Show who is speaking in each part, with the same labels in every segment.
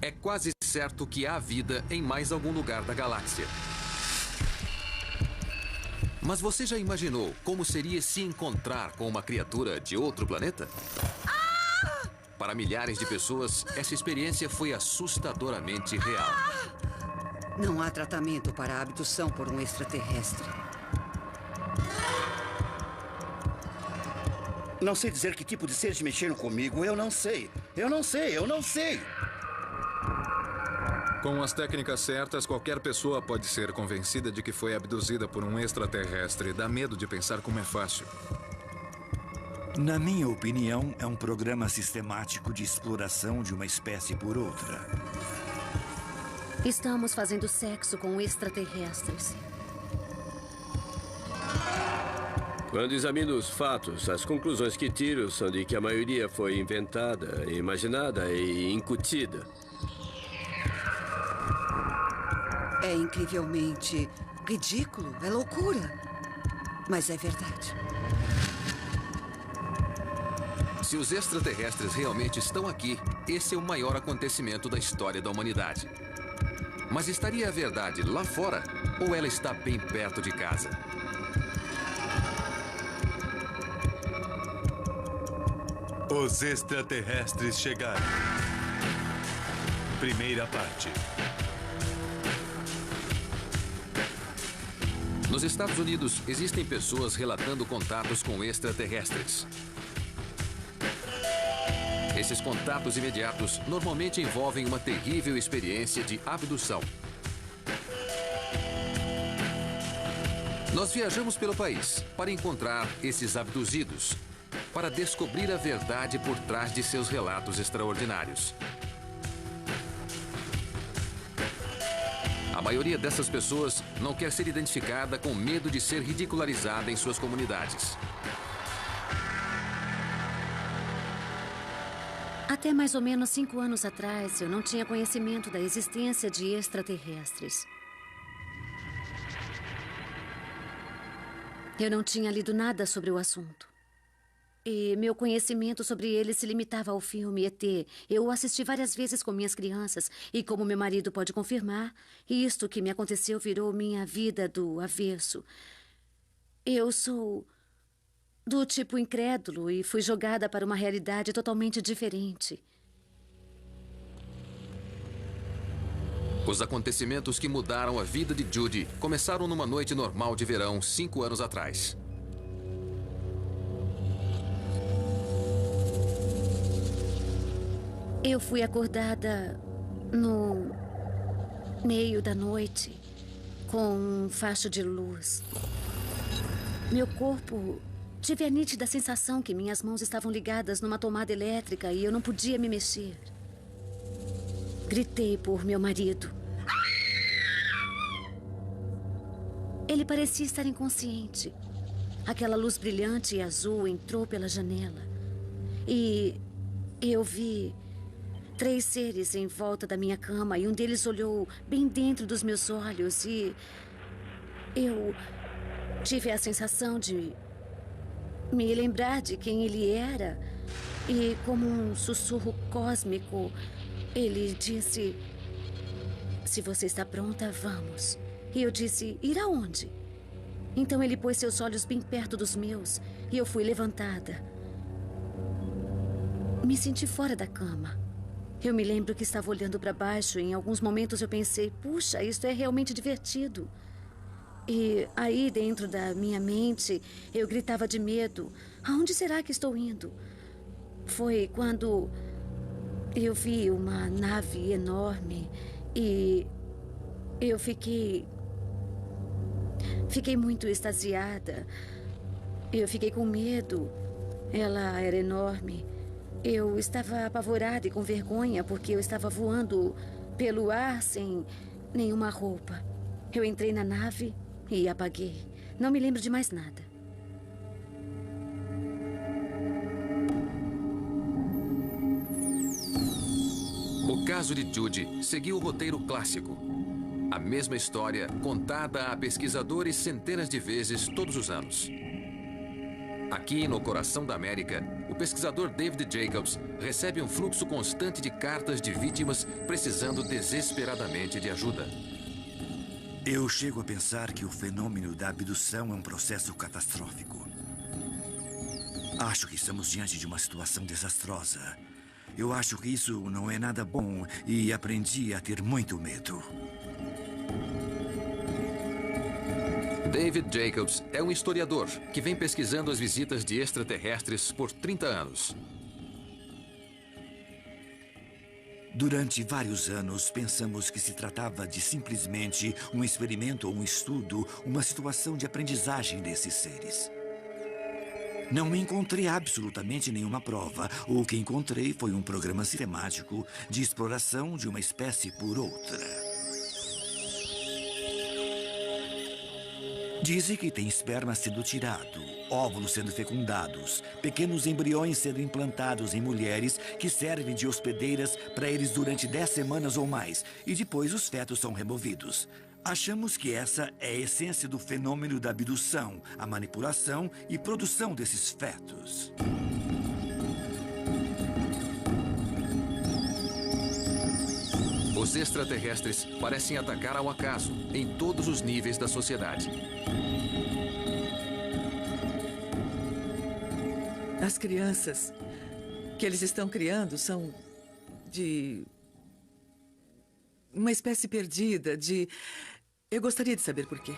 Speaker 1: é quase certo que há vida em mais algum lugar da galáxia. Mas você já imaginou como seria se encontrar com uma criatura de outro planeta? Para milhares de pessoas, essa experiência foi assustadoramente real.
Speaker 2: Não há tratamento para a abdução por um extraterrestre.
Speaker 3: Não sei dizer que tipo de seres mexeram comigo. Eu não sei. Eu não sei. Eu não sei.
Speaker 4: Com as técnicas certas, qualquer pessoa pode ser convencida de que foi abduzida por um extraterrestre. Dá medo de pensar como é fácil.
Speaker 5: Na minha opinião, é um programa sistemático de exploração de uma espécie por outra.
Speaker 6: Estamos fazendo sexo com extraterrestres.
Speaker 7: Quando examino os fatos, as conclusões que tiro são de que a maioria foi inventada, imaginada e incutida.
Speaker 2: É incrivelmente ridículo, é loucura. Mas é verdade.
Speaker 1: Se os extraterrestres realmente estão aqui, esse é o maior acontecimento da história da humanidade. Mas estaria a verdade lá fora ou ela está bem perto de casa?
Speaker 8: Os extraterrestres chegaram. Primeira parte.
Speaker 1: Nos Estados Unidos, existem pessoas relatando contatos com extraterrestres. Esses contatos imediatos normalmente envolvem uma terrível experiência de abdução. Nós viajamos pelo país para encontrar esses abduzidos, para descobrir a verdade por trás de seus relatos extraordinários. A maioria dessas pessoas não quer ser identificada com medo de ser ridicularizada em suas comunidades.
Speaker 6: Até mais ou menos 5 anos atrás, eu não tinha conhecimento da existência de extraterrestres. Eu não tinha lido nada sobre o assunto. E meu conhecimento sobre ele se limitava ao filme ET. Eu o assisti várias vezes com minhas crianças. E como meu marido pode confirmar, isto que me aconteceu virou minha vida do avesso. Eu sou do tipo incrédulo e fui jogada para uma realidade totalmente diferente.
Speaker 1: Os acontecimentos que mudaram a vida de Judy começaram numa noite normal de verão 5 anos atrás.
Speaker 6: Eu fui acordada no meio da noite com um facho de luz. Meu corpo... Tive a nítida sensação que minhas mãos estavam ligadas numa tomada elétrica e eu não podia me mexer. Gritei por meu marido. Ele parecia estar inconsciente. Aquela luz brilhante e azul entrou pela janela. E eu vi 3 seres em volta da minha cama e um deles olhou bem dentro dos meus olhos e eu tive a sensação de me lembrar de quem ele era. E como um sussurro cósmico, ele disse: "Se você está pronta, vamos." E eu disse: "Ir aonde?" Então ele pôs seus olhos bem perto dos meus e eu fui levantada. Me senti fora da cama. Eu me lembro que estava olhando para baixo e em alguns momentos eu pensei: puxa, isto é realmente divertido. E aí, dentro da minha mente, eu gritava de medo. Aonde será que estou indo? Foi quando eu vi uma nave enorme e eu fiquei muito extasiada. Eu fiquei com medo. Ela era enorme. Eu estava apavorada e com vergonha porque eu estava voando pelo ar sem nenhuma roupa. Eu entrei na nave e apaguei. Não me lembro de mais nada.
Speaker 1: O caso de Judy seguiu o roteiro clássico. A mesma história contada a pesquisadores centenas de vezes todos os anos. Aqui no coração da América, o pesquisador David Jacobs recebe um fluxo constante de cartas de vítimas precisando desesperadamente de ajuda.
Speaker 5: Eu chego a pensar que o fenômeno da abdução é um processo catastrófico. Acho que estamos diante de uma situação desastrosa. Eu acho que isso não é nada bom e aprendi a ter muito medo.
Speaker 1: David Jacobs é um historiador que vem pesquisando as visitas de extraterrestres por 30 anos.
Speaker 5: Durante vários anos, pensamos que se tratava de simplesmente um experimento ou um estudo, uma situação de aprendizagem desses seres. Não encontrei absolutamente nenhuma prova. O que encontrei foi um programa sistemático de exploração de uma espécie por outra. Dizem que tem esperma sendo tirado, óvulos sendo fecundados, pequenos embriões sendo implantados em mulheres que servem de hospedeiras para eles durante 10 semanas ou mais, e depois os fetos são removidos. Achamos que essa é a essência do fenômeno da abdução, a manipulação e produção desses fetos.
Speaker 1: Os extraterrestres parecem atacar ao acaso em todos os níveis da sociedade.
Speaker 9: As crianças que eles estão criando são de uma espécie perdida, de... Eu gostaria de saber por quê.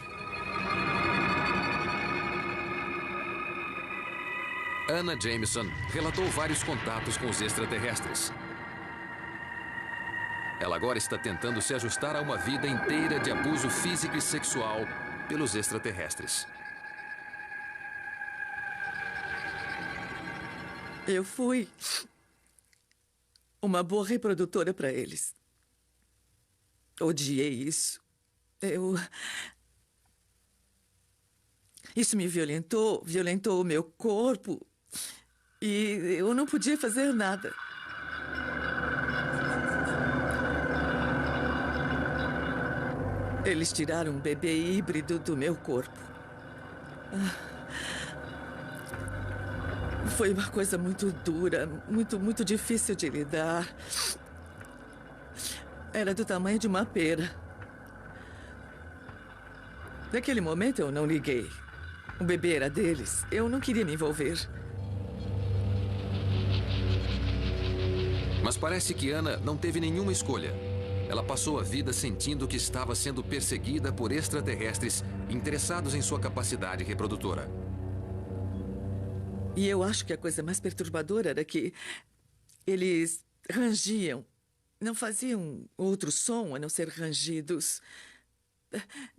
Speaker 1: Anna Jameson relatou vários contatos com os extraterrestres. Ela agora está tentando se ajustar a uma vida inteira de abuso físico e sexual pelos extraterrestres.
Speaker 9: Eu fui uma boa reprodutora para eles. Odiei isso. Isso me violentou o meu corpo. E eu não podia fazer nada. Eles tiraram um bebê híbrido do meu corpo. Foi uma coisa muito dura, muito difícil de lidar. Era do tamanho de uma pera. Naquele momento eu não liguei. O bebê era deles. Eu não queria me envolver.
Speaker 1: Mas parece que Anna não teve nenhuma escolha. Ela passou a vida sentindo que estava sendo perseguida por extraterrestres interessados em sua capacidade reprodutora.
Speaker 9: E eu acho que a coisa mais perturbadora era que eles rangiam. Não faziam outro som a não ser rangidos.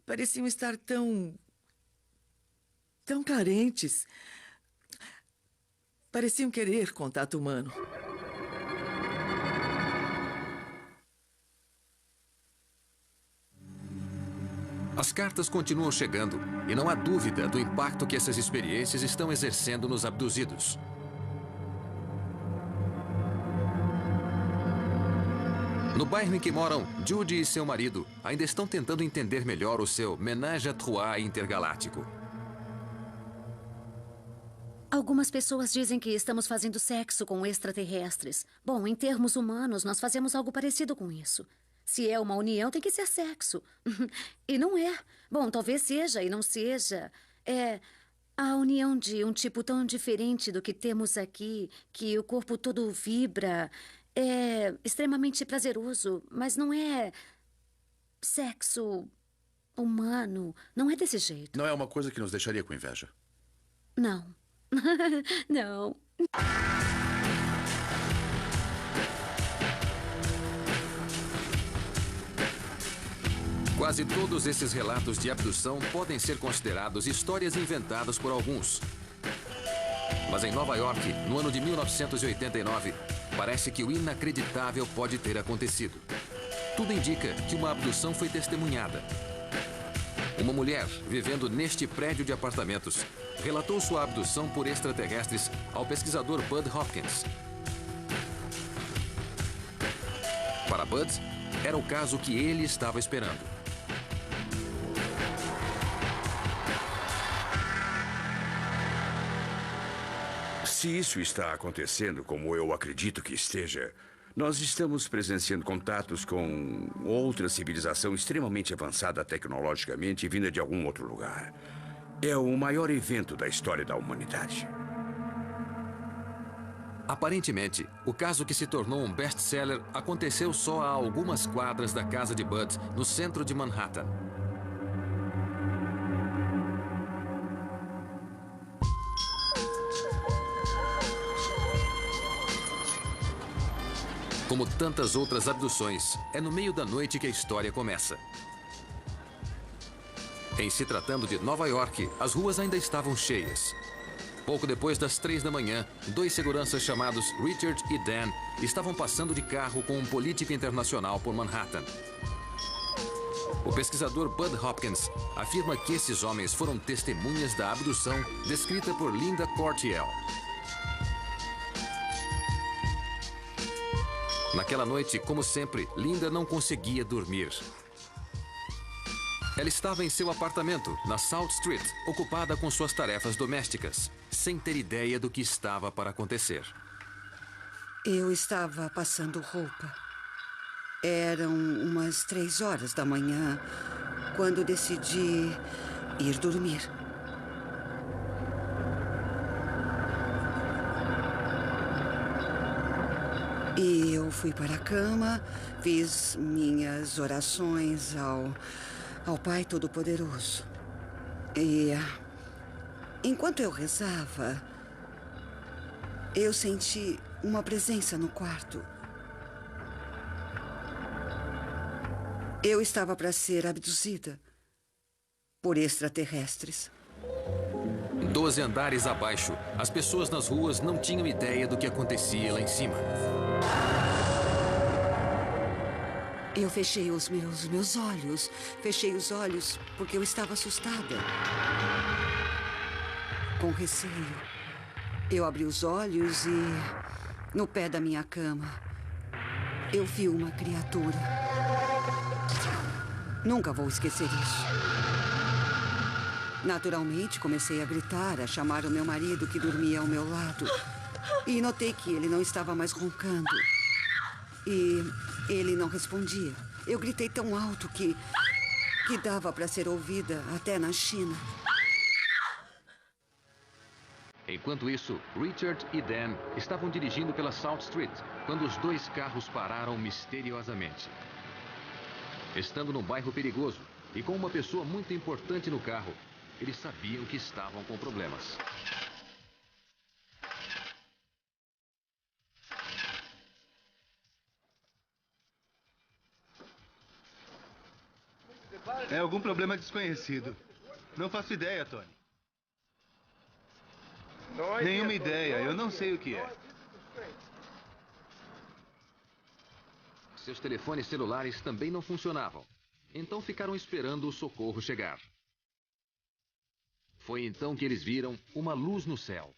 Speaker 9: Pareciam estar tão carentes. Pareciam querer contato humano.
Speaker 1: As cartas continuam chegando e não há dúvida do impacto que essas experiências estão exercendo nos abduzidos. No bairro em que moram, Judy e seu marido ainda estão tentando entender melhor o seu ménage à trois intergaláctico.
Speaker 6: Algumas pessoas dizem que estamos fazendo sexo com extraterrestres. Bom, em termos humanos, nós fazemos algo parecido com isso. Se é uma união, tem que ser sexo. E não é. Bom, talvez seja e não seja. É a união de um tipo tão diferente do que temos aqui, que o corpo todo vibra. É extremamente prazeroso, mas não é sexo humano. Não é desse jeito.
Speaker 3: Não é uma coisa que nos deixaria com inveja.
Speaker 6: Não. Não.
Speaker 1: Quase todos esses relatos de abdução podem ser considerados histórias inventadas por alguns. Mas em Nova York, no ano de 1989, parece que o inacreditável pode ter acontecido. Tudo indica que uma abdução foi testemunhada. Uma mulher, vivendo neste prédio de apartamentos, relatou sua abdução por extraterrestres ao pesquisador Bud Hopkins. Para Bud, era o caso que ele estava esperando.
Speaker 10: Se isso está acontecendo como eu acredito que esteja, nós estamos presenciando contatos com outra civilização extremamente avançada tecnologicamente e vinda de algum outro lugar. É o maior evento da história da humanidade.
Speaker 1: Aparentemente, o caso que se tornou um best-seller aconteceu só a algumas quadras da casa de Bud, no centro de Manhattan. Como tantas outras abduções, é no meio da noite que a história começa. Em se tratando de Nova York, as ruas ainda estavam cheias. Pouco depois das 3 da manhã, 2 seguranças chamados Richard e Dan estavam passando de carro com um político internacional por Manhattan. O pesquisador Bud Hopkins afirma que esses homens foram testemunhas da abdução descrita por Linda Cortiel. Naquela noite, como sempre, Linda não conseguia dormir. Ela estava em seu apartamento, na South Street, ocupada com suas tarefas domésticas, sem ter ideia do que estava para acontecer.
Speaker 2: Eu estava passando roupa. Eram umas 3 horas da manhã, quando decidi ir dormir. E eu fui para a cama, fiz minhas orações ao Pai Todo-Poderoso. E enquanto eu rezava, eu senti uma presença no quarto. Eu estava para ser abduzida por extraterrestres.
Speaker 1: 12 andares abaixo, as pessoas nas ruas não tinham ideia do que acontecia lá em cima.
Speaker 2: Eu fechei os meus olhos. Fechei os olhos porque eu estava assustada. Com receio. Eu abri os olhos e, no pé da minha cama, eu vi uma criatura. Nunca vou esquecer isso. Naturalmente, comecei a gritar, a chamar o meu marido que dormia ao meu lado. E notei que ele não estava mais roncando. E ele não respondia. Eu gritei tão alto que dava para ser ouvida até na China.
Speaker 1: Enquanto isso, Richard e Dan estavam dirigindo pela South Street, quando os 2 carros pararam misteriosamente. Estando num bairro perigoso e com uma pessoa muito importante no carro, eles sabiam que estavam com problemas.
Speaker 8: É algum problema desconhecido. Não faço ideia, Tony. Nenhuma ideia. Eu não sei o que é.
Speaker 1: Seus telefones celulares também não funcionavam. Então ficaram esperando o socorro chegar. Foi então que eles viram uma luz no céu.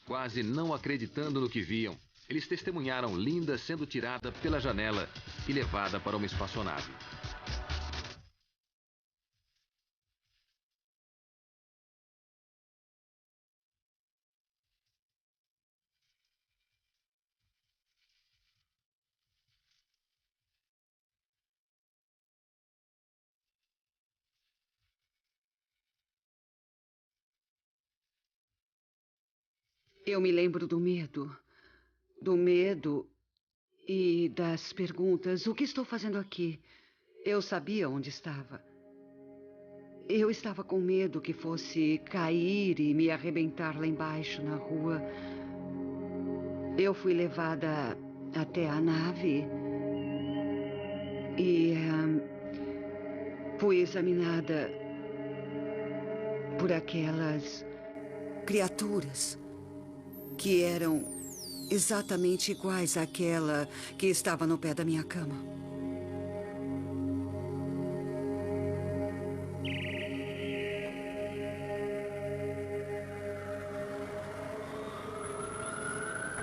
Speaker 1: Quase não acreditando no que viam, eles testemunharam Linda sendo tirada pela janela e levada para uma espaçonave.
Speaker 2: Eu me lembro do medo. Do medo e das perguntas. O que estou fazendo aqui? Eu sabia onde estava. Eu estava com medo que fosse cair e me arrebentar lá embaixo na rua. Eu fui levada até a nave e fui examinada por aquelas criaturas que eram exatamente iguais àquela que estava no pé da minha cama.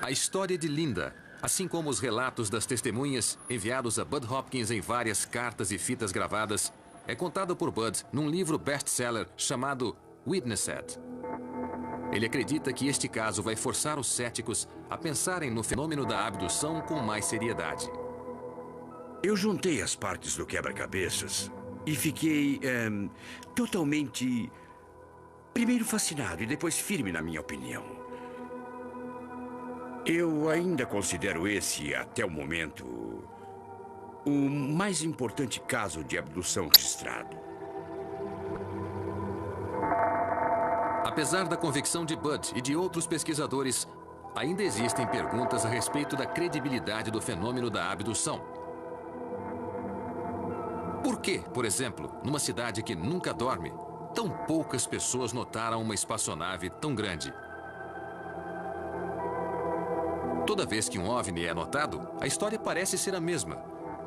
Speaker 1: A história de Linda, assim como os relatos das testemunhas enviados a Bud Hopkins em várias cartas e fitas gravadas, é contada por Bud num livro best-seller chamado Witnessed. Ele acredita que este caso vai forçar os céticos a pensarem no fenômeno da abdução com mais seriedade.
Speaker 10: Eu juntei as partes do quebra-cabeças e fiquei totalmente, primeiro fascinado e depois firme na minha opinião. Eu ainda considero esse, até o momento, o mais importante caso de abdução registrado.
Speaker 1: Apesar da convicção de Bud e de outros pesquisadores, ainda existem perguntas a respeito da credibilidade do fenômeno da abdução. Por que, por exemplo, numa cidade que nunca dorme, tão poucas pessoas notaram uma espaçonave tão grande? Toda vez que um OVNI é notado, a história parece ser a mesma,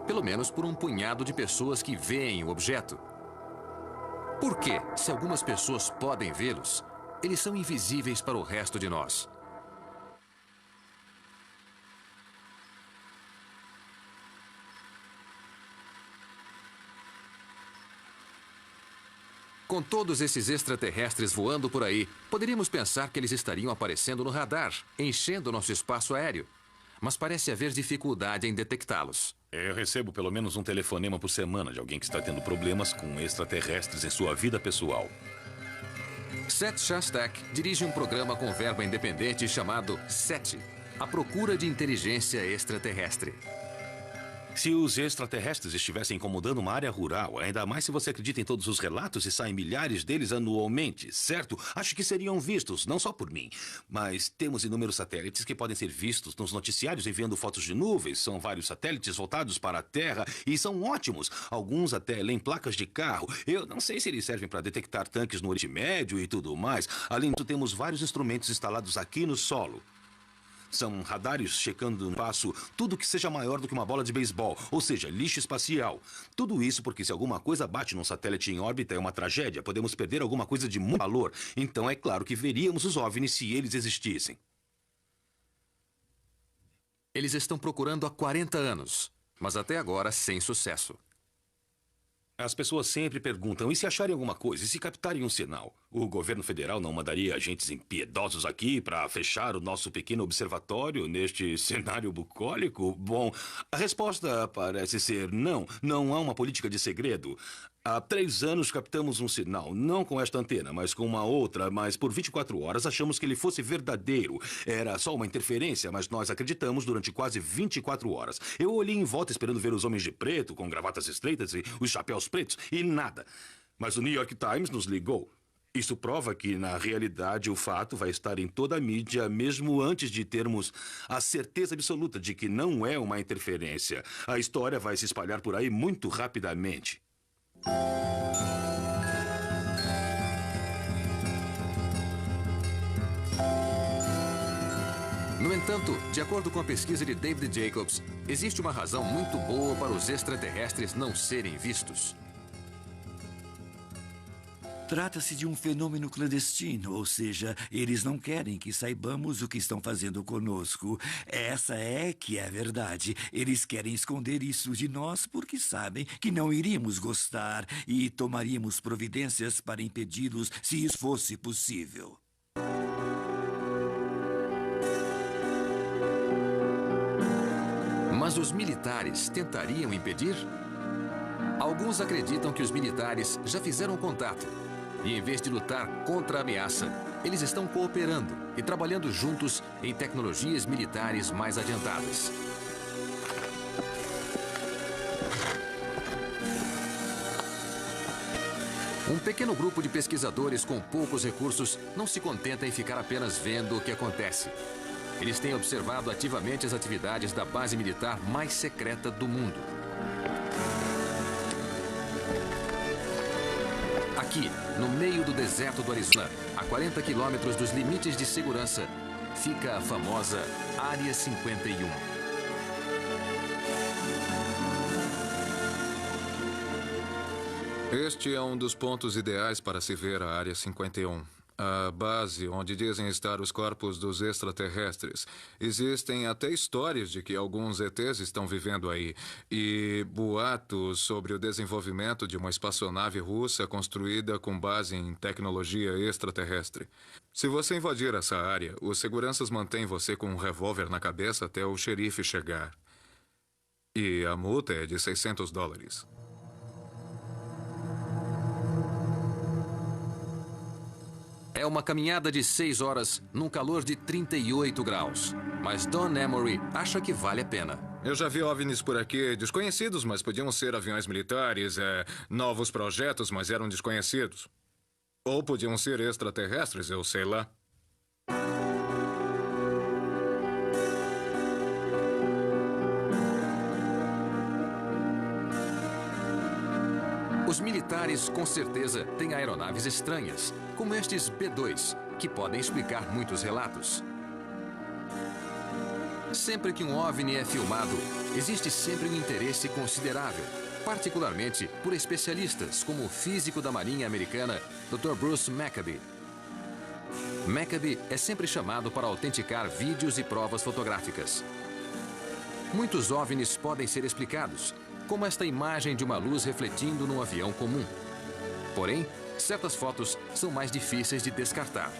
Speaker 1: pelo menos por um punhado de pessoas que veem o objeto. Por que, se algumas pessoas podem vê-los, eles são invisíveis para o resto de nós? Com todos esses extraterrestres voando por aí, poderíamos pensar que eles estariam aparecendo no radar, enchendo nosso espaço aéreo. Mas parece haver dificuldade em detectá-los.
Speaker 11: Eu recebo pelo menos um telefonema por semana de alguém que está tendo problemas com extraterrestres em sua vida pessoal.
Speaker 1: Seth Shostak dirige um programa com verba independente chamado SET, a procura de inteligência extraterrestre.
Speaker 11: Se os extraterrestres estivessem incomodando uma área rural, ainda mais se você acredita em todos os relatos e saem milhares deles anualmente, certo? Acho que seriam vistos, não só por mim. Mas temos inúmeros satélites que podem ser vistos nos noticiários enviando fotos de nuvens. São vários satélites voltados para a Terra e são ótimos. Alguns até leem placas de carro. Eu não sei se eles servem para detectar tanques no Oriente Médio e tudo mais. Além disso, temos vários instrumentos instalados aqui no solo. São radares checando no espaço tudo que seja maior do que uma bola de beisebol, ou seja, lixo espacial. Tudo isso porque se alguma coisa bate num satélite em órbita é uma tragédia. Podemos perder alguma coisa de muito valor. Então é claro que veríamos os OVNIs se eles existissem.
Speaker 1: Eles estão procurando há 40 anos, mas até agora sem sucesso.
Speaker 11: As pessoas sempre perguntam, e se acharem alguma coisa, e se captarem um sinal? O governo federal não mandaria agentes impiedosos aqui para fechar o nosso pequeno observatório neste cenário bucólico? Bom, a resposta parece ser não. Não há uma política de segredo. Há 3 anos captamos um sinal, não com esta antena, mas com uma outra, mas por 24 horas achamos que ele fosse verdadeiro. Era só uma interferência, mas nós acreditamos durante quase 24 horas. Eu olhei em volta esperando ver os homens de preto, com gravatas estreitas e os chapéus pretos, e nada. Mas o New York Times nos ligou. Isso prova que, na realidade, o fato vai estar em toda a mídia, mesmo antes de termos a certeza absoluta de que não é uma interferência. A história vai se espalhar por aí muito rapidamente.
Speaker 1: No entanto, de acordo com a pesquisa de David Jacobs, existe uma razão muito boa para os extraterrestres não serem vistos.
Speaker 5: Trata-se de um fenômeno clandestino, ou seja, eles não querem que saibamos o que estão fazendo conosco. Essa é que é a verdade. Eles querem esconder isso de nós porque sabem que não iríamos gostar e tomaríamos providências para impedi-los se isso fosse possível.
Speaker 1: Mas os militares tentariam impedir? Alguns acreditam que os militares já fizeram contato. E em vez de lutar contra a ameaça, eles estão cooperando e trabalhando juntos em tecnologias militares mais adiantadas. Um pequeno grupo de pesquisadores com poucos recursos não se contenta em ficar apenas vendo o que acontece. Eles têm observado ativamente as atividades da base militar mais secreta do mundo. Aqui, no meio do deserto do Arizona, a 40 quilômetros dos limites de segurança, fica a famosa Área 51.
Speaker 4: Este é um dos pontos ideais para se ver a Área 51. A base onde dizem estar os corpos dos extraterrestres. Existem até histórias de que alguns ETs estão vivendo aí. E boatos sobre o desenvolvimento de uma espaçonave russa construída com base em tecnologia extraterrestre. Se você invadir essa área, os seguranças mantêm você com um revólver na cabeça até o xerife chegar. E a multa é de $600.
Speaker 1: É uma caminhada de 6 horas num calor de 38 graus. Mas Don Emory acha que vale a pena.
Speaker 4: Eu já vi OVNIs por aqui, desconhecidos, mas podiam ser aviões militares, novos projetos, mas eram desconhecidos. Ou podiam ser extraterrestres, eu sei lá.
Speaker 1: Os militares, com certeza, têm aeronaves estranhas, como estes B-2, que podem explicar muitos relatos. Sempre que um OVNI é filmado, existe sempre um interesse considerável, particularmente por especialistas como o físico da Marinha Americana, Dr. Bruce Maccabee. Maccabee é sempre chamado para autenticar vídeos e provas fotográficas. Muitos OVNIs podem ser explicados, como esta imagem de uma luz refletindo num avião comum. Porém, certas fotos são mais difíceis de descartar.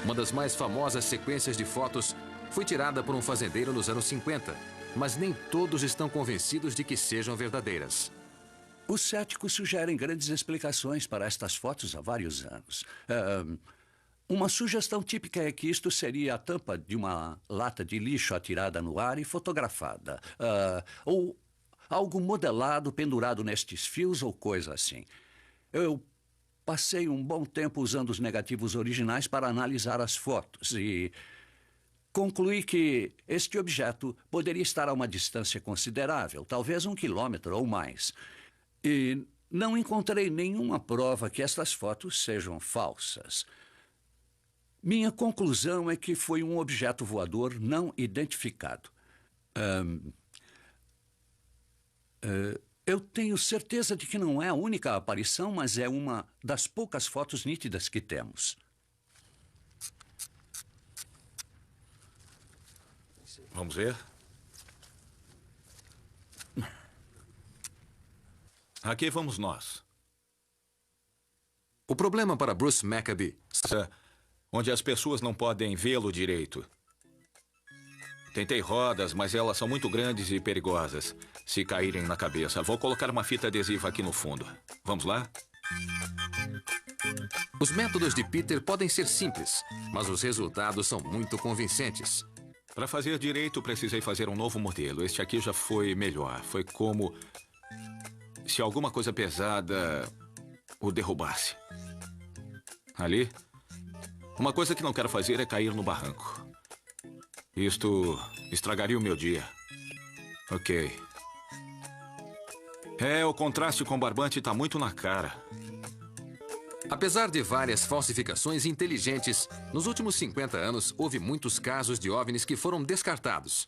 Speaker 1: Uma das mais famosas sequências de fotos foi tirada por um fazendeiro nos anos 50, mas nem todos estão convencidos de que sejam verdadeiras.
Speaker 12: Os céticos sugerem grandes explicações para estas fotos há vários anos. Uma sugestão típica é que isto seria a tampa de uma lata de lixo atirada no ar e fotografada. Ou algo modelado pendurado nestes fios ou coisa assim. Eu passei um bom tempo usando os negativos originais para analisar as fotos e concluí que este objeto poderia estar a uma distância considerável, talvez 1 quilômetro ou mais. E não encontrei nenhuma prova que estas fotos sejam falsas. Minha conclusão é que foi um objeto voador não identificado. Eu tenho certeza de que não é a única aparição, mas é uma das poucas fotos nítidas que temos.
Speaker 11: Vamos ver? Aqui vamos nós.
Speaker 1: O problema para Bruce Maccabee...
Speaker 11: Onde as pessoas não podem vê-lo direito. Tentei rodas, mas elas são muito grandes e perigosas. Se caírem na cabeça. Vou colocar uma fita adesiva aqui no fundo. Vamos lá?
Speaker 1: Os métodos de Peter podem ser simples, mas os resultados são muito convincentes.
Speaker 11: Para fazer direito, precisei fazer um novo modelo. Este aqui já foi melhor. Foi como se alguma coisa pesada o derrubasse. Ali, uma coisa que não quero fazer é cair no barranco. Isto estragaria o meu dia. Ok. O contraste com o barbante está muito na cara.
Speaker 1: Apesar de várias falsificações inteligentes, nos últimos 50 anos houve muitos casos de OVNIs que foram descartados.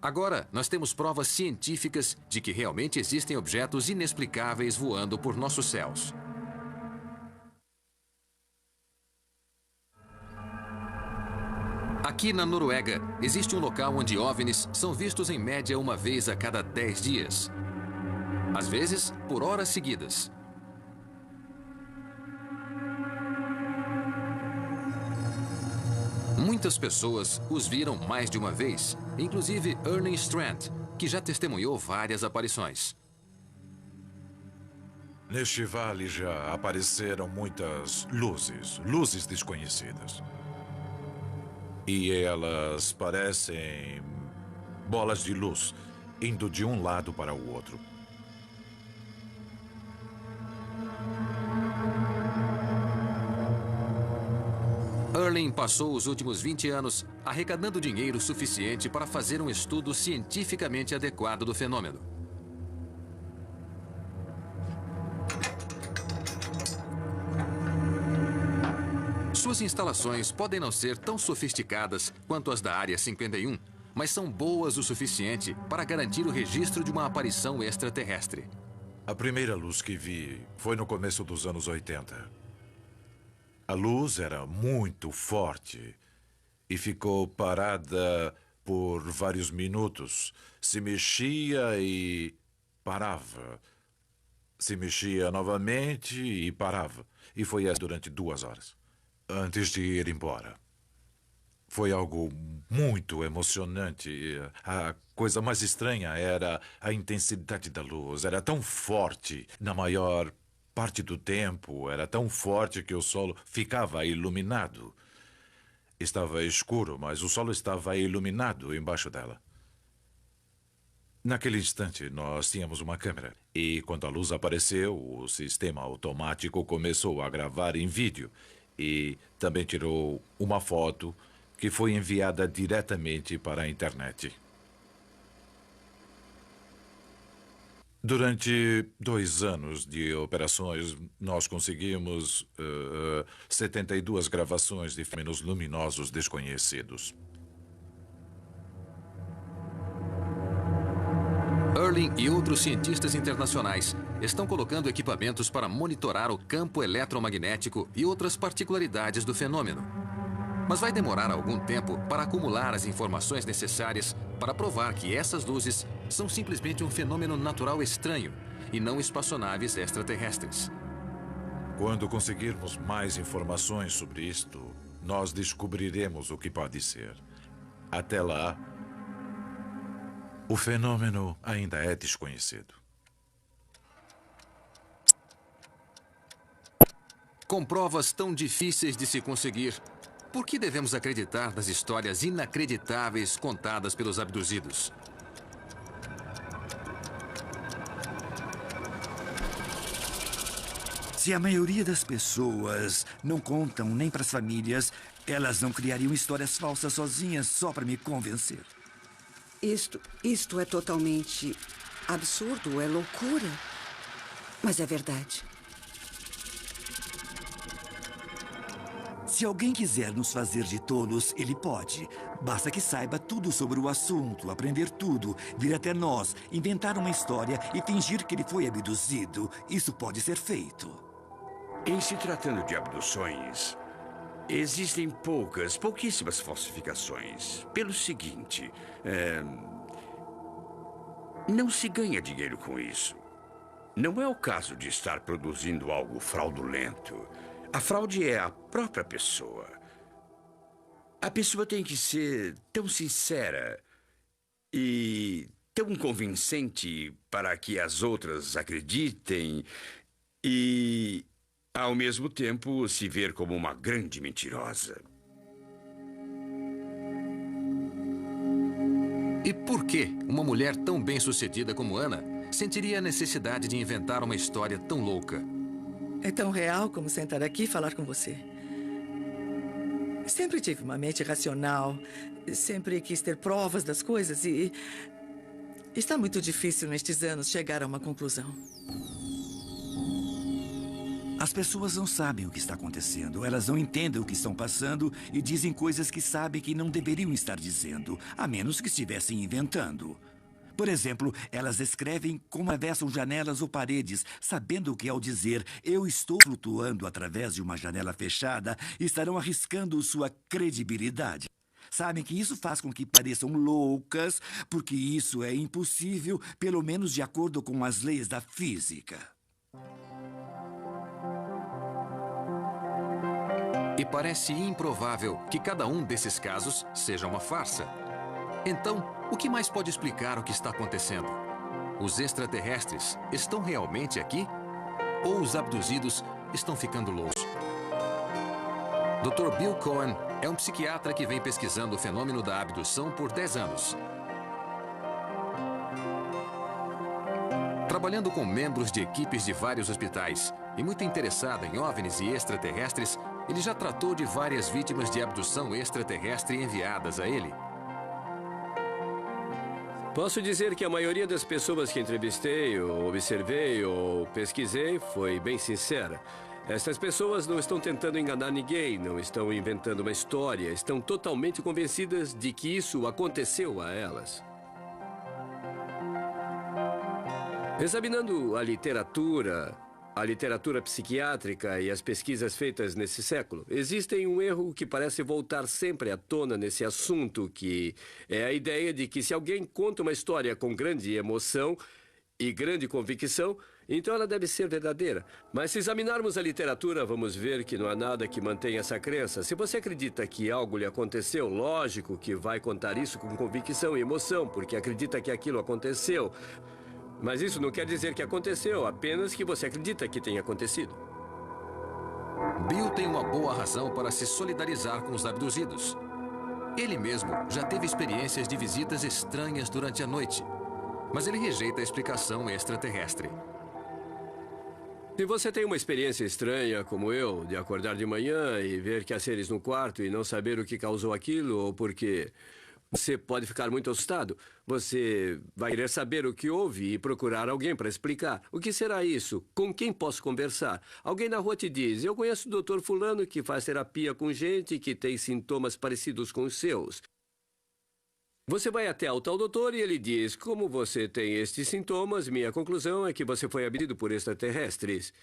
Speaker 1: Agora, nós temos provas científicas de que realmente existem objetos inexplicáveis voando por nossos céus. Aqui na Noruega, existe um local onde OVNIs são vistos em média uma vez a cada 10 dias. Às vezes, por horas seguidas. Muitas pessoas os viram mais de uma vez, inclusive Ernie Strand, que já testemunhou várias aparições.
Speaker 13: Neste vale já apareceram muitas luzes desconhecidas. E elas parecem bolas de luz, indo de um lado para o outro.
Speaker 1: Erling passou os últimos 20 anos arrecadando dinheiro suficiente para fazer um estudo cientificamente adequado do fenômeno. Suas instalações podem não ser tão sofisticadas quanto as da Área 51, mas são boas o suficiente para garantir o registro de uma aparição extraterrestre.
Speaker 13: A primeira luz que vi foi no começo dos anos 80. A luz era muito forte e ficou parada por vários minutos. Se mexia e parava. Se mexia novamente e parava. E foi assim durante 2 horas, antes de ir embora. Foi algo muito emocionante. A coisa mais estranha era a intensidade da luz. Era tão forte na maior parte do tempo. Era tão forte que o solo ficava iluminado. Estava escuro, mas o solo estava iluminado embaixo dela. Naquele instante, nós tínhamos uma câmera. E quando a luz apareceu, o sistema automático começou a gravar em vídeo. E também tirou uma foto que foi enviada diretamente para a internet. Durante 2 anos de operações, nós conseguimos 72 gravações de fenômenos luminosos desconhecidos.
Speaker 1: Erling e outros cientistas internacionais estão colocando equipamentos para monitorar o campo eletromagnético e outras particularidades do fenômeno. Mas vai demorar algum tempo para acumular as informações necessárias para provar que essas luzes são simplesmente um fenômeno natural estranho e não espaçonaves extraterrestres.
Speaker 13: Quando conseguirmos mais informações sobre isto, nós descobriremos o que pode ser. Até lá, o fenômeno ainda é desconhecido.
Speaker 1: Com provas tão difíceis de se conseguir, por que devemos acreditar nas histórias inacreditáveis contadas pelos abduzidos?
Speaker 5: Se a maioria das pessoas não contam nem para as famílias, elas não criariam histórias falsas sozinhas só para me convencer.
Speaker 2: Isto é totalmente absurdo, é loucura. Mas é verdade.
Speaker 5: Se alguém quiser nos fazer de tolos, ele pode. Basta que saiba tudo sobre o assunto, aprender tudo, vir até nós, inventar uma história e fingir que ele foi abduzido. Isso pode ser feito.
Speaker 10: Em se tratando de abduções, existem pouquíssimas falsificações. Pelo seguinte, não se ganha dinheiro com isso. Não é o caso de estar produzindo algo fraudulento. A fraude é a própria pessoa. A pessoa tem que ser tão sincera e tão convincente para que as outras acreditem e, ao mesmo tempo, se ver como uma grande mentirosa.
Speaker 1: E por que uma mulher tão bem-sucedida como Ana sentiria a necessidade de inventar uma história tão louca?
Speaker 9: É tão real como sentar aqui e falar com você. Sempre tive uma mente racional, sempre quis ter provas das coisas e está muito difícil nestes anos chegar a uma conclusão.
Speaker 5: As pessoas não sabem o que está acontecendo, elas não entendem o que estão passando e dizem coisas que sabem que não deveriam estar dizendo, a menos que estivessem inventando. Por exemplo, elas escrevem como atravessam janelas ou paredes, sabendo que ao dizer "eu estou flutuando através de uma janela fechada", estarão arriscando sua credibilidade. Sabem que isso faz com que pareçam loucas, porque isso é impossível, pelo menos de acordo com as leis da física.
Speaker 1: E parece improvável que cada um desses casos seja uma farsa. Então, o que mais pode explicar o que está acontecendo? Os extraterrestres estão realmente aqui? Ou os abduzidos estão ficando loucos? Dr. Bill Cohen é um psiquiatra que vem pesquisando o fenômeno da abdução por 10 anos. Trabalhando com membros de equipes de vários hospitais e muito interessado em OVNIs e extraterrestres, ele já tratou de várias vítimas de abdução extraterrestre enviadas a ele.
Speaker 7: Posso dizer que a maioria das pessoas que entrevistei, ou observei, ou pesquisei foi bem sincera. Essas pessoas não estão tentando enganar ninguém, não estão inventando uma história, estão totalmente convencidas de que isso aconteceu a elas. Examinando a literatura psiquiátrica e as pesquisas feitas nesse século, existe um erro que parece voltar sempre à tona nesse assunto, que é a ideia de que se alguém conta uma história com grande emoção e grande convicção, então ela deve ser verdadeira. Mas se examinarmos a literatura, vamos ver que não há nada que mantenha essa crença. Se você acredita que algo lhe aconteceu, lógico que vai contar isso com convicção e emoção, porque acredita que aquilo aconteceu. Mas isso não quer dizer que aconteceu, apenas que você acredita que tenha acontecido.
Speaker 1: Bill tem uma boa razão para se solidarizar com os abduzidos. Ele mesmo já teve experiências de visitas estranhas durante a noite, mas ele rejeita a explicação extraterrestre.
Speaker 7: Se você tem uma experiência estranha, como eu, de acordar de manhã e ver que há seres no quarto e não saber o que causou aquilo ou por quê, você pode ficar muito assustado. Você vai querer saber o que houve e procurar alguém para explicar. O que será isso? Com quem posso conversar? Alguém na rua te diz: eu conheço o Dr. Fulano que faz terapia com gente que tem sintomas parecidos com os seus. Você vai até o tal doutor e ele diz: como você tem estes sintomas, minha conclusão é que você foi abduzido por extraterrestres.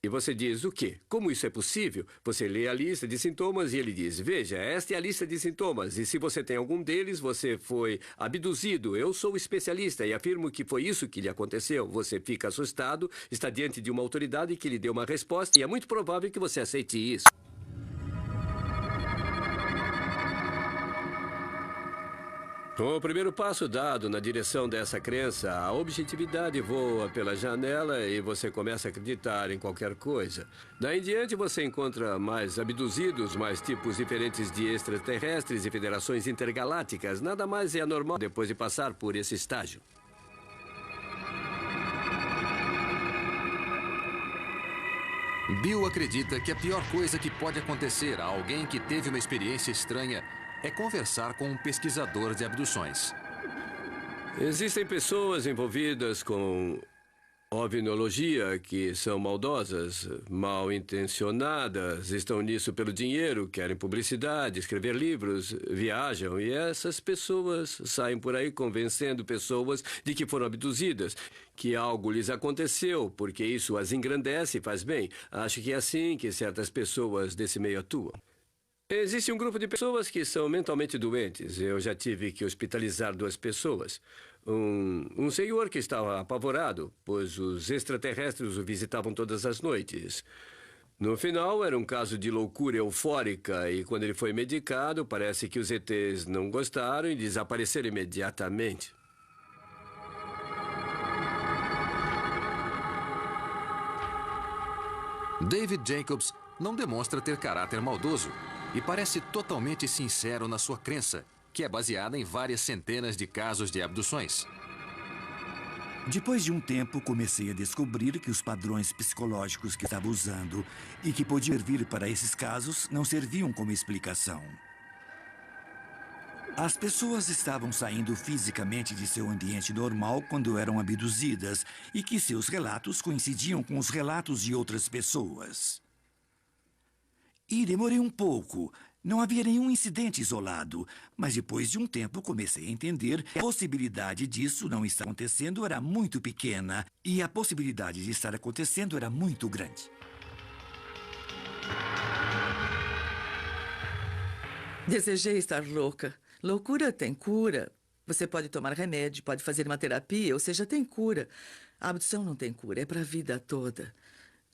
Speaker 7: E você diz: o quê? Como isso é possível? Você lê a lista de sintomas e ele diz: veja, esta é a lista de sintomas. E se você tem algum deles, você foi abduzido. Eu sou especialista e afirmo que foi isso que lhe aconteceu. Você fica assustado, está diante de uma autoridade que lhe deu uma resposta e é muito provável que você aceite isso. Com o primeiro passo dado na direção dessa crença, a objetividade voa pela janela e você começa a acreditar em qualquer coisa. Daí em diante você encontra mais abduzidos, mais tipos diferentes de extraterrestres e federações intergalácticas. Nada mais é anormal depois de passar por esse estágio.
Speaker 1: Bill acredita que a pior coisa que pode acontecer a alguém que teve uma experiência estranha é conversar com um pesquisador de abduções.
Speaker 7: Existem pessoas envolvidas com ovniologia que são maldosas, mal intencionadas, estão nisso pelo dinheiro, querem publicidade, escrever livros, viajam e essas pessoas saem por aí convencendo pessoas de que foram abduzidas, que algo lhes aconteceu, porque isso as engrandece e faz bem. Acho que é assim que certas pessoas desse meio atuam. Existe um grupo de pessoas que são mentalmente doentes. Eu já tive que hospitalizar 2 pessoas. Um senhor que estava apavorado, pois os extraterrestres o visitavam todas as noites. No final, era um caso de loucura eufórica e quando ele foi medicado, parece que os ETs não gostaram e desapareceram imediatamente.
Speaker 1: David Jacobs não demonstra ter caráter maldoso e parece totalmente sincero na sua crença, que é baseada em várias centenas de casos de abduções.
Speaker 5: Depois de um tempo, comecei a descobrir que os padrões psicológicos que estava usando e que podiam servir para esses casos não serviam como explicação. As pessoas estavam saindo fisicamente de seu ambiente normal quando eram abduzidas e que seus relatos coincidiam com os relatos de outras pessoas. E demorei um pouco. Não havia nenhum incidente isolado, mas depois de um tempo comecei a entender que a possibilidade disso não estar acontecendo era muito pequena e a possibilidade de estar acontecendo era muito grande.
Speaker 9: Desejei estar louca. Loucura tem cura. Você pode tomar remédio, pode fazer uma terapia, ou seja, tem cura. A abdução não tem cura, é para a vida toda.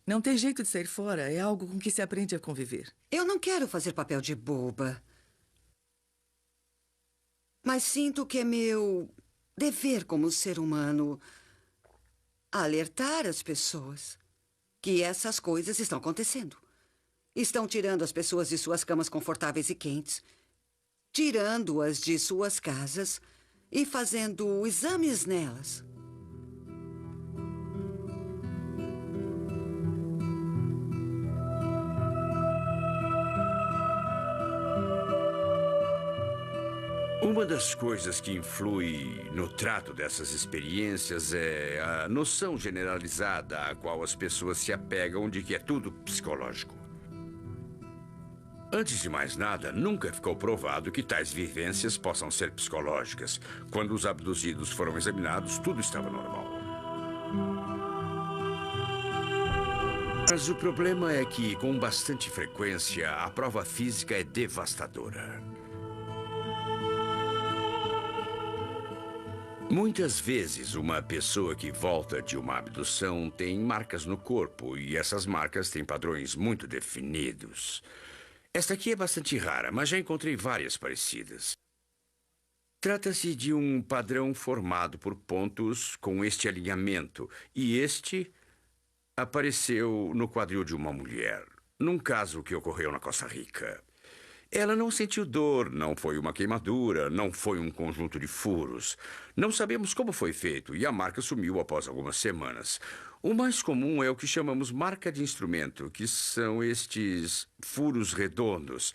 Speaker 9: Não tem jeito de sair fora, é algo com que se aprende a conviver.
Speaker 2: Eu não quero fazer papel de boba. Mas sinto que é meu dever como ser humano alertar as pessoas que essas coisas estão acontecendo. Estão tirando as pessoas de suas camas confortáveis e quentes, tirando-as de suas casas e fazendo exames nelas.
Speaker 10: Uma das coisas que influi no trato dessas experiências é a noção generalizada a qual as pessoas se apegam de que é tudo psicológico. Antes de mais nada, nunca ficou provado que tais vivências possam ser psicológicas. Quando os abduzidos foram examinados, tudo estava normal. Mas o problema é que, com bastante frequência, a prova física é devastadora. Muitas vezes, uma pessoa que volta de uma abdução tem marcas no corpo, e essas marcas têm padrões muito definidos. Esta aqui é bastante rara, mas já encontrei várias parecidas. Trata-se de um padrão formado por pontos com este alinhamento, e este apareceu no quadril de uma mulher, num caso que ocorreu na Costa Rica. Ela não sentiu dor, não foi uma queimadura, não foi um conjunto de furos. Não sabemos como foi feito e a marca sumiu após algumas semanas. O mais comum é o que chamamos marca de instrumento, que são estes furos redondos.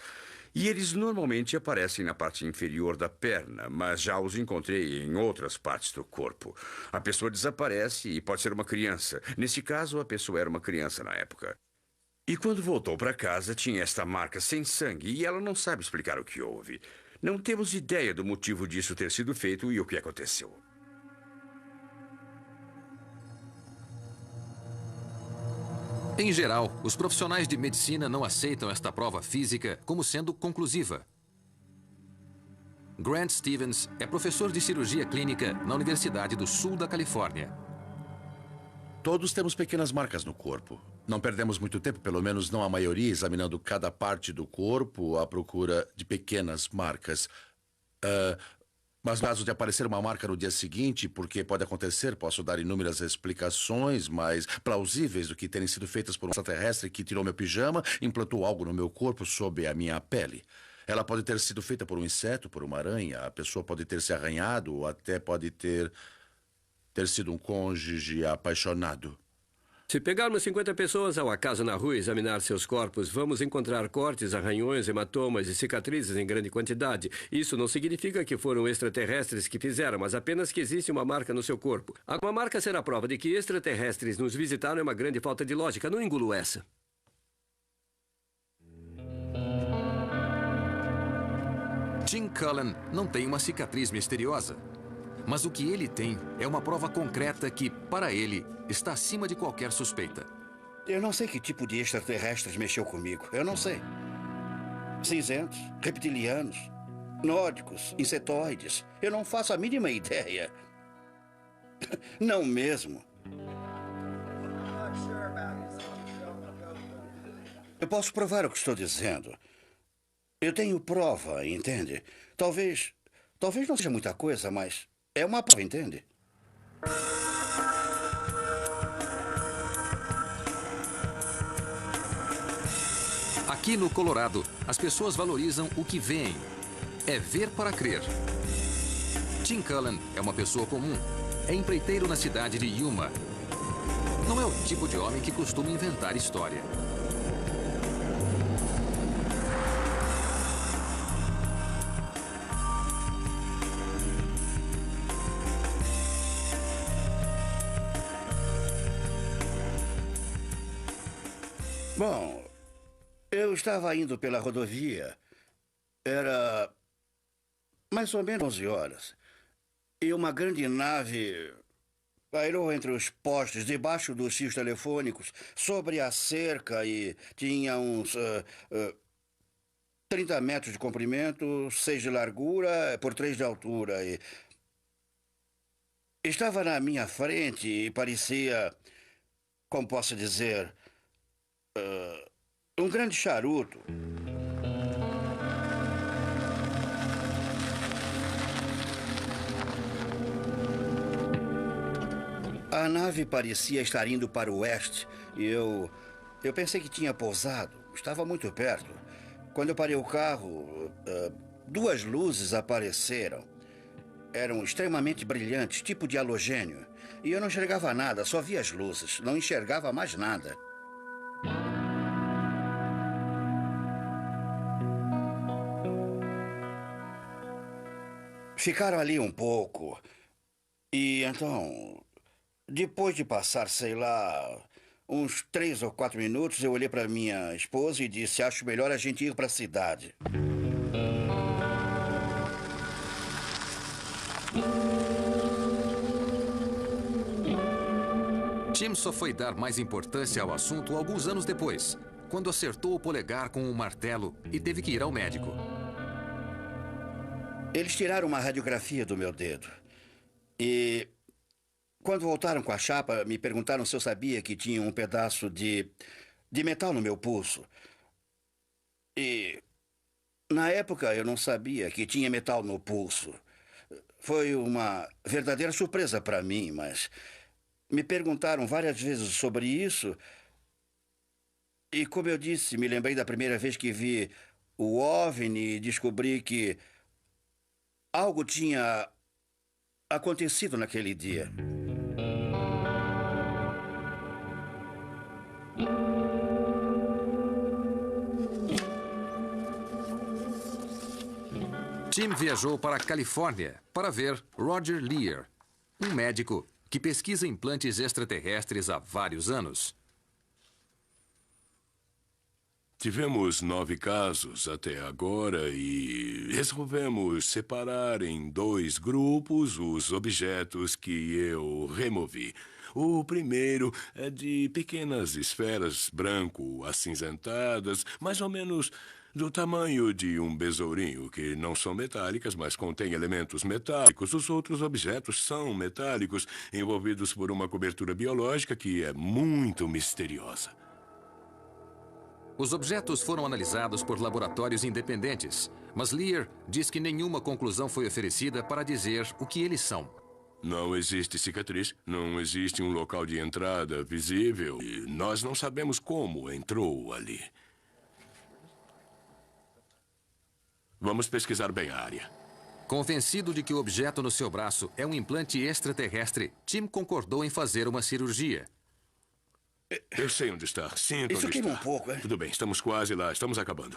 Speaker 10: E eles normalmente aparecem na parte inferior da perna, mas já os encontrei em outras partes do corpo. A pessoa desaparece e pode ser uma criança. Nesse caso, a pessoa era uma criança na época. E quando voltou para casa, tinha esta marca sem sangue e ela não sabe explicar o que houve. Não temos ideia do motivo disso ter sido feito e o que aconteceu.
Speaker 1: Em geral, os profissionais de medicina não aceitam esta prova física como sendo conclusiva. Grant Stevens é professor de cirurgia clínica na Universidade do Sul da Califórnia.
Speaker 14: Todos temos pequenas marcas no corpo. Não perdemos muito tempo, pelo menos não a maioria, examinando cada parte do corpo à procura de pequenas marcas. Mas no caso de aparecer uma marca no dia seguinte, porque pode acontecer, posso dar inúmeras explicações mais plausíveis do que terem sido feitas por um extraterrestre que tirou meu pijama e implantou algo no meu corpo sob a minha pele. Ela pode ter sido feita por um inseto, por uma aranha, a pessoa pode ter se arranhado ou até pode ter sido um cônjuge apaixonado.
Speaker 7: Se pegarmos 50 pessoas ao acaso na rua e examinar seus corpos, vamos encontrar cortes, arranhões, hematomas e cicatrizes em grande quantidade. Isso não significa que foram extraterrestres que fizeram, mas apenas que existe uma marca no seu corpo. Uma marca ser a prova de que extraterrestres nos visitaram é uma grande falta de lógica. Não engulo essa.
Speaker 1: Tim Cullen não tem uma cicatriz misteriosa. Mas o que ele tem é uma prova concreta que, para ele, está acima de qualquer suspeita.
Speaker 3: Eu não sei que tipo de extraterrestres mexeu comigo. Eu não sei. Cinzentos, reptilianos, nórdicos, insetoides. Eu não faço a mínima ideia. Não mesmo. Eu posso provar o que estou dizendo. Eu tenho prova, entende? Talvez não seja muita coisa, mas é uma prova, entende?
Speaker 1: Aqui no Colorado, as pessoas valorizam o que veem. É ver para crer. Tim Cullen é uma pessoa comum. É empreiteiro na cidade de Yuma. Não é o tipo de homem que costuma inventar história.
Speaker 3: Bom, eu estava indo pela rodovia. Era mais ou menos 11 horas. E uma grande nave pairou entre os postes, debaixo dos fios telefônicos, sobre a cerca e tinha uns 30 metros de comprimento, 6 de largura por 3 de altura. E estava na minha frente e parecia, como posso dizer, um grande charuto. A nave parecia estar indo para o oeste e eu pensei que tinha pousado. Estava muito perto. Quando eu parei o carro, 2 luzes apareceram. Eram extremamente brilhantes, tipo de halogênio. E eu não enxergava nada, só via as luzes. Não enxergava mais nada. Ficaram ali um pouco. E então, depois de passar, sei lá, uns 3 ou 4 minutos, eu olhei para minha esposa e disse: acho melhor a gente ir para a cidade.
Speaker 1: Tim só foi dar mais importância ao assunto alguns anos depois, quando acertou o polegar com um martelo e teve que ir ao médico.
Speaker 3: Eles tiraram uma radiografia do meu dedo. E quando voltaram com a chapa, me perguntaram se eu sabia que tinha um pedaço de metal no meu pulso. E na época eu não sabia que tinha metal no pulso. Foi uma verdadeira surpresa para mim, mas me perguntaram várias vezes sobre isso. E como eu disse, me lembrei da primeira vez que vi o OVNI e descobri que algo tinha acontecido naquele dia.
Speaker 1: Tim viajou para a Califórnia para ver Roger Lear, um médico que pesquisa implantes extraterrestres há vários anos.
Speaker 15: Tivemos 9 casos até agora e resolvemos separar em 2 grupos os objetos que eu removi. O primeiro é de pequenas esferas branco-acinzentadas, mais ou menos do tamanho de um besourinho, que não são metálicas, mas contêm elementos metálicos. Os outros objetos são metálicos, envolvidos por uma cobertura biológica que é muito misteriosa.
Speaker 1: Os objetos foram analisados por laboratórios independentes, mas Lear diz que nenhuma conclusão foi oferecida para dizer o que eles são.
Speaker 15: Não existe cicatriz, não existe um local de entrada visível e nós não sabemos como entrou ali. Vamos pesquisar bem a área.
Speaker 1: Convencido de que o objeto no seu braço é um implante extraterrestre, Tim concordou em fazer uma cirurgia.
Speaker 15: Eu sei onde está. Sinto
Speaker 3: isso
Speaker 15: onde
Speaker 3: queima
Speaker 15: está.
Speaker 3: um pouco, hein?
Speaker 15: Tudo bem, estamos quase lá. Estamos acabando.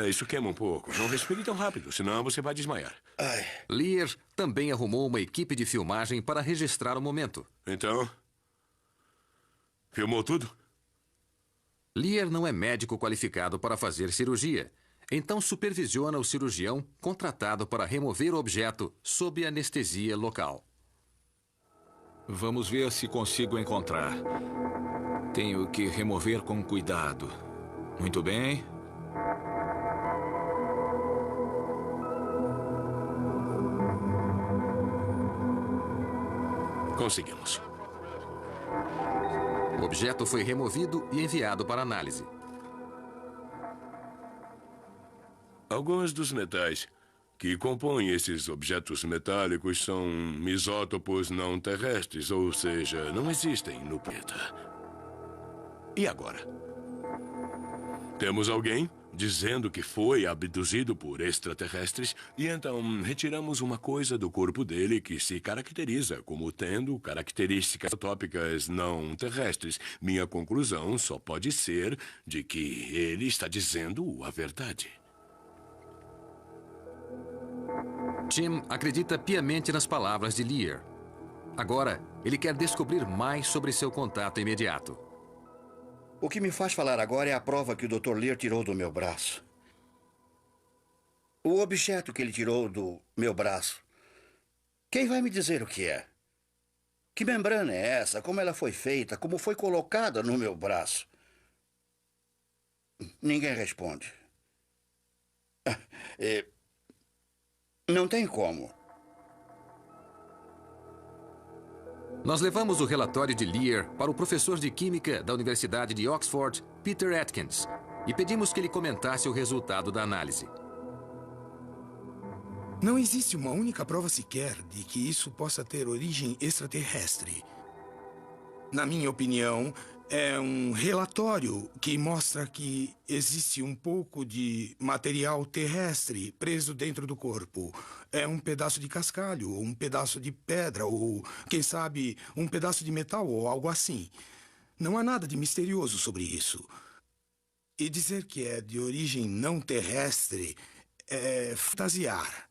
Speaker 15: Isso queima um pouco. Não respire tão rápido, senão você vai desmaiar.
Speaker 1: Lear também arrumou uma equipe de filmagem para registrar o momento.
Speaker 15: Então? Filmou tudo?
Speaker 1: Lear não é médico qualificado para fazer cirurgia. Então supervisiona o cirurgião contratado para remover o objeto sob anestesia local.
Speaker 16: Vamos ver se consigo encontrar. Tenho que remover com cuidado. Muito bem.
Speaker 15: Conseguimos.
Speaker 1: O objeto foi removido e enviado para análise.
Speaker 15: Alguns dos metais que compõem esses objetos metálicos são isótopos não terrestres, ou seja, não existem no planeta. E agora? Temos alguém dizendo que foi abduzido por extraterrestres e então retiramos uma coisa do corpo dele que se caracteriza como tendo características isotópicas não terrestres. Minha conclusão só pode ser de que ele está dizendo a verdade.
Speaker 1: Tim acredita piamente nas palavras de Lear. Agora, ele quer descobrir mais sobre seu contato imediato.
Speaker 3: O que me faz falar agora é a prova que o Dr. Lear tirou do meu braço. O objeto que ele tirou do meu braço. Quem vai me dizer o que é? Que membrana é essa? Como ela foi feita? Como foi colocada no meu braço? Ninguém responde. Não tem como.
Speaker 1: Nós levamos o relatório de Lear para o professor de Química da Universidade de Oxford, Peter Atkins, e pedimos que ele comentasse o resultado da análise.
Speaker 17: Não existe uma única prova sequer de que isso possa ter origem extraterrestre. Na minha opinião, é um relatório que mostra que existe um pouco de material terrestre preso dentro do corpo. É um pedaço de cascalho, ou um pedaço de pedra, ou, quem sabe, um pedaço de metal, ou algo assim. Não há nada de misterioso sobre isso. E dizer que é de origem não terrestre é fantasiar.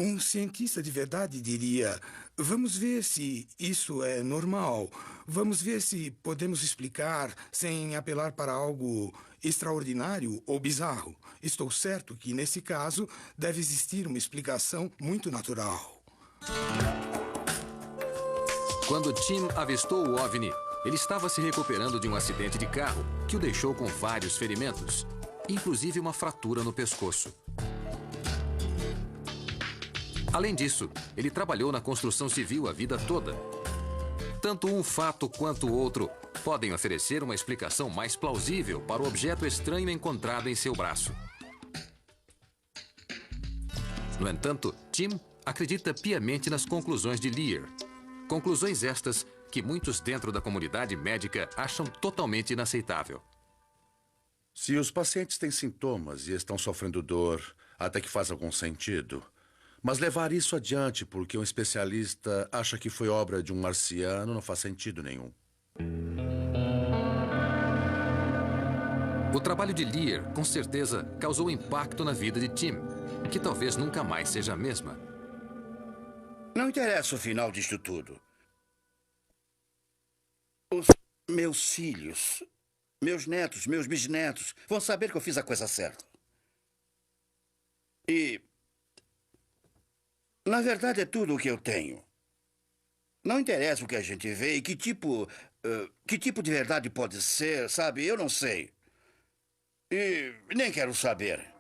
Speaker 17: Um cientista de verdade diria: vamos ver se isso é normal. Vamos ver se podemos explicar sem apelar para algo extraordinário ou bizarro. Estou certo que, nesse caso, deve existir uma explicação muito natural.
Speaker 1: Quando Tim avistou o OVNI, Ele estava se recuperando de um acidente de carro que o deixou com vários ferimentos, inclusive uma fratura no pescoço. Além disso, ele trabalhou na construção civil a vida toda. Tanto um fato quanto o outro podem oferecer uma explicação mais plausível para o objeto estranho encontrado em seu braço. No entanto, Tim acredita piamente nas conclusões de Lear. Conclusões estas que muitos dentro da comunidade médica acham totalmente inaceitável.
Speaker 14: Se os pacientes têm sintomas e estão sofrendo dor, até que faz algum sentido. Mas levar isso adiante porque um especialista acha que foi obra de um marciano não faz sentido nenhum.
Speaker 1: O trabalho de Lear, com certeza, causou impacto na vida de Tim, que talvez nunca mais seja a mesma.
Speaker 3: Não interessa o final disto tudo. Os meus filhos, meus netos, meus bisnetos vão saber que eu fiz a coisa certa. E, na verdade, é tudo o que eu tenho. Não interessa o que a gente vê e que tipo de verdade pode ser, sabe? Eu não sei. E nem quero saber.